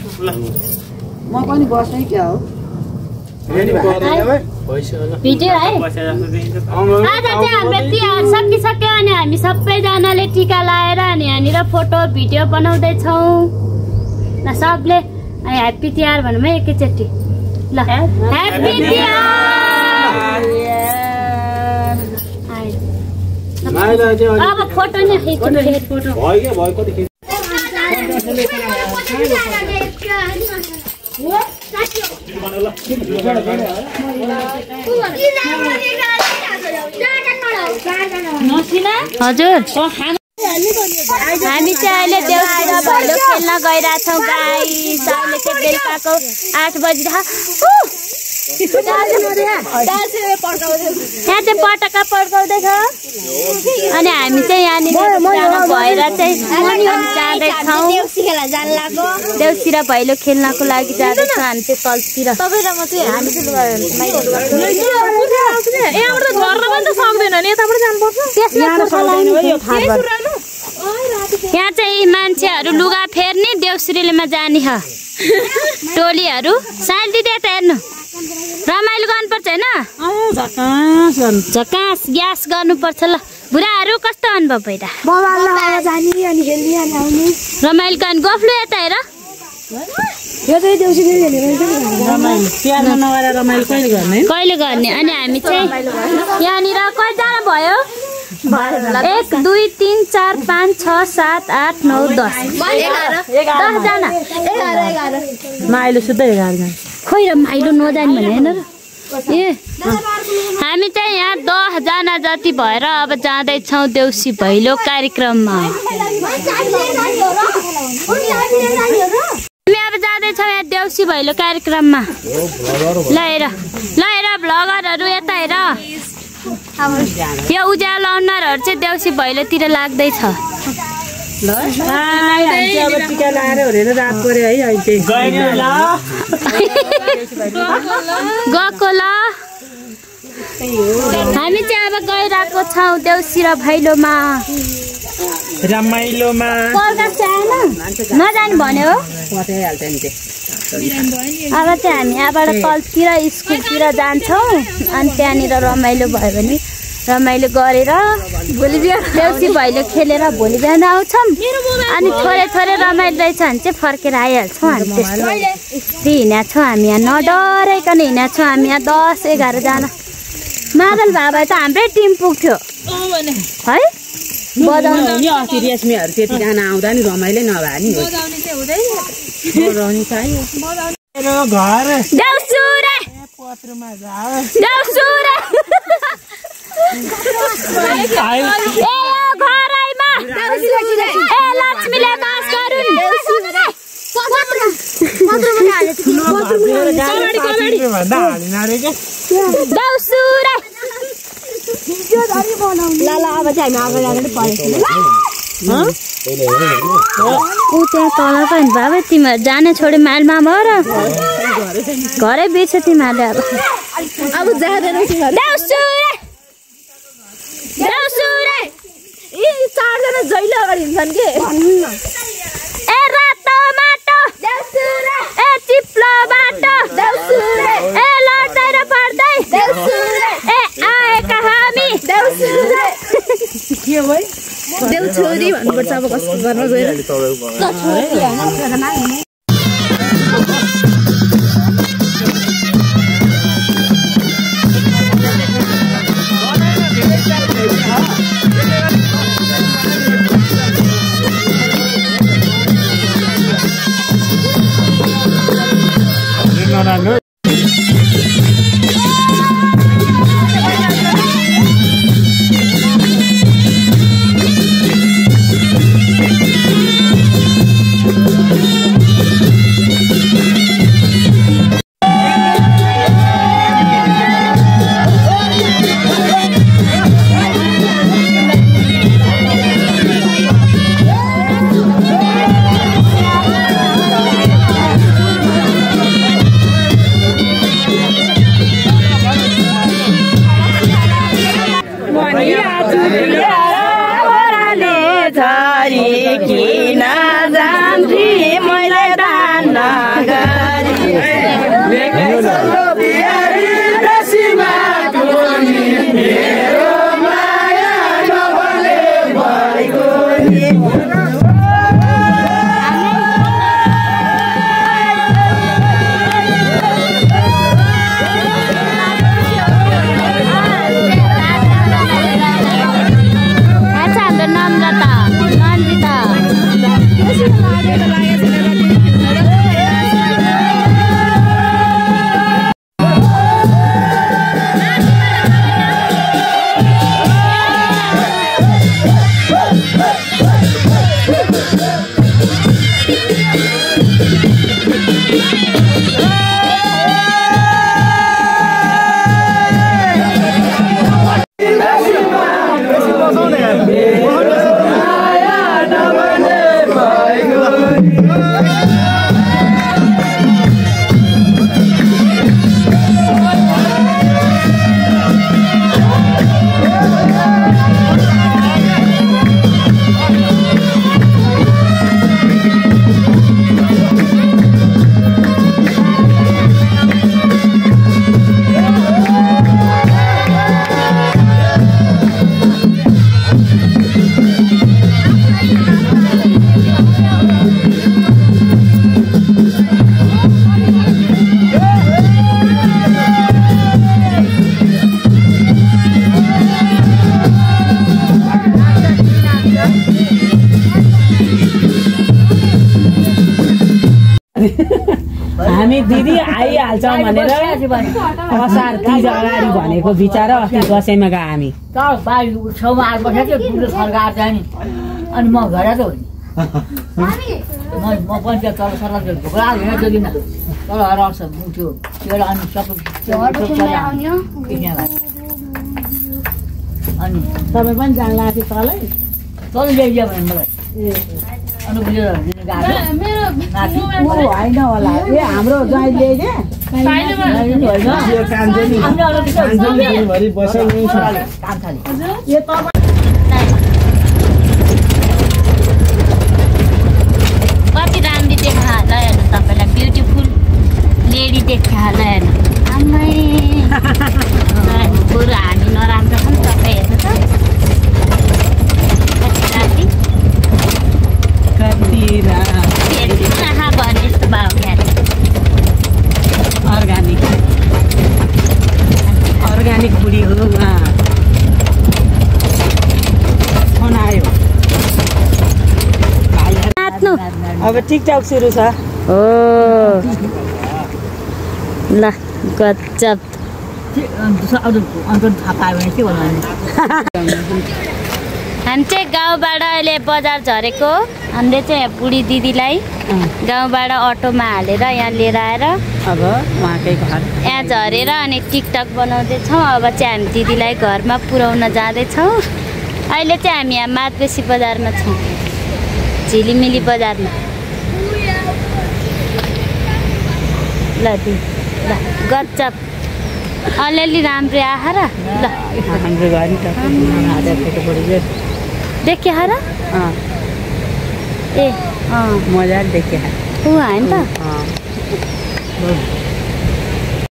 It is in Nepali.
म पनि बस्नै क्या हो भिडियो है आज चाहिँ हाम्रो तिहार सकिसक्यो अनि हामी सबैजनाले टिका लाएर अनि यहाँनिर फोटो भिडियो बनाउँदैछौँ ल सबले ह्याप्पी तिहार भनौँ है एकैचोटि ल ह्याप्पी तिहार अब फोटो नै फोटो हजुर हामी चाहिँ अहिले देउसी र भैलो खेल्न गइरहेछौँ गाइस। अहिले चाहिँ बेलुकाको 8 बजिरहेको यहाँ चाहिँ पटका पड्काउँदैछ अनि हामी चाहिँ यहाँनिर भएर चाहिँ जाँदैछौँ देउसी र भैलो खेल्नको लागि जाँदैछौँ हामी चाहिँ तलतिर। यहाँ चाहिँ मान्छेहरू लुगा फेर्ने देउसुरेलीमा जाने ह टोलीहरू साइड दिँदै त हेर्नु रमाइलो गर्नुपर्छ होइन झकास ग्यास गर्नुपर्छ ल। बुढाहरू कस्तो अनुभव भइरा रमाइलो गर्ने गफ्लो यता हेर कहिले गर्ने अनि हामी चाहिँ यहाँनिर कतिजना भयो 1 2 3 4 5 6 7 8 9 10 जना माइलो सुत्दै 11 जना खोइ र माइलो नजाने भने हैन र ए हामी चाहिँ यहाँ 10 जना जति भएर अब जाँदैछौँ देउसी भैलो कार्यक्रममा। हामी अब जाँदैछौँ यहाँ देउसी भैलो कार्यक्रममा। ल हेर भ्लगरहरू यता हेर यो उज्यालो अनुहारहरू चाहिँ देउसी भैलोतिर लाग्दैछ। टिका लाएर रात पर्यो है गएको ल हामी चाहिँ अब गइरहेको छौँ देउसी र भैलोमा रमाइलोमा नजाने भन्यो अब चाहिँ हामी यहाँबाट कलतिर स्कुलतिर जान्छौँ अनि त्यहाँनिर रमाइलो भयो भने रमाइलो गरेर भोलि बिहान देउसी भैलो खेलेर भोलि बिहान आउँछौँ अनि थोरै रमाइलो रहेछ भने चाहिँ फर्केर आइहाल्छौँ। हामी त्यस्तो हिँडेको छौँ हामी यहाँ नडराइकन हिँडेको छौँ हामी यहाँ 10-11 जना मादल बाबा त हाम्रै टिम पुग्थ्यो है बजाउने रेशमीहरू त्यतिजना आउँदा नि रमाइलो नभए नि लक्ष्मीले बास गरुन् त्यहाँ तल पनि बाबा तिमीहरू जाने छोडे माइलमा भयो र घरै बेच्छ तिमीहरूले अब जाँदैन चारजना जहिले अगाडि हिँड्छन् के ए रातो माटो ए चिप्लो बाटो ए लड्दै र पड्दै ए आएका हामी के भयो देउछोरी भन्नुपर्छ अब कस्तो गर्न गएर हामी दिदी आइहाल्छौँ भनेर असार तिज अगाडि भनेको बिचारा अस्ति दसैँमा गयो हामी बारी छेउमा आइबसेको थियो ठुलो सरकार चाहिँ नि अनि म घर त हो नि म पञ्चायत तल सरकार ढोका हिँडेर जोगिनँ तल हराउँछ उठ्यो त्यो अनि सबै अनि तपाईँ पनि जान लाग्यो तलै तल ल्याइदियो भने मलाई अनि बुझेर होइन होला ए हाम्रो ज्वाइँ ल्याइदे कति राम्री देखा होला हेर्नु तपाईँलाई ब्युटिफुल लेडी देखा होला हेर्नु आमै बरु हामी नराम्रो छौँ तपाईँ हेर्नु त कति राति कहाँ भने यस्तो भाउ अर्ग्यानिक अर्ग्यानिक बुढी हो फोन आयो नाच्नु अब टिकटक सुरु छ हो ल गजब अन्त थाहा पायो भने के भन्नु हामी चाहिँ गाउँबाट अहिले बजार झरेको हामीले चाहिँ बुढी दिदीलाई गाउँबाट अटोमा हालेर यहाँ लिएर आएर अब उहाँकै घर यहाँ झरेर अनि टिकटक बनाउँदैछौँ अब चाहिँ हामी दिदीलाई घरमा पुर्याउन जाँदैछौँ अहिले चाहिँ हामी यहाँ मातबेसी बजारमा छौँ झिलिमिली बजारमा ल दिदी ल गजब अलिअलि राम्रो आएर ल हाम्रो घर देखे र ए मजाले देखे ऊ होइन त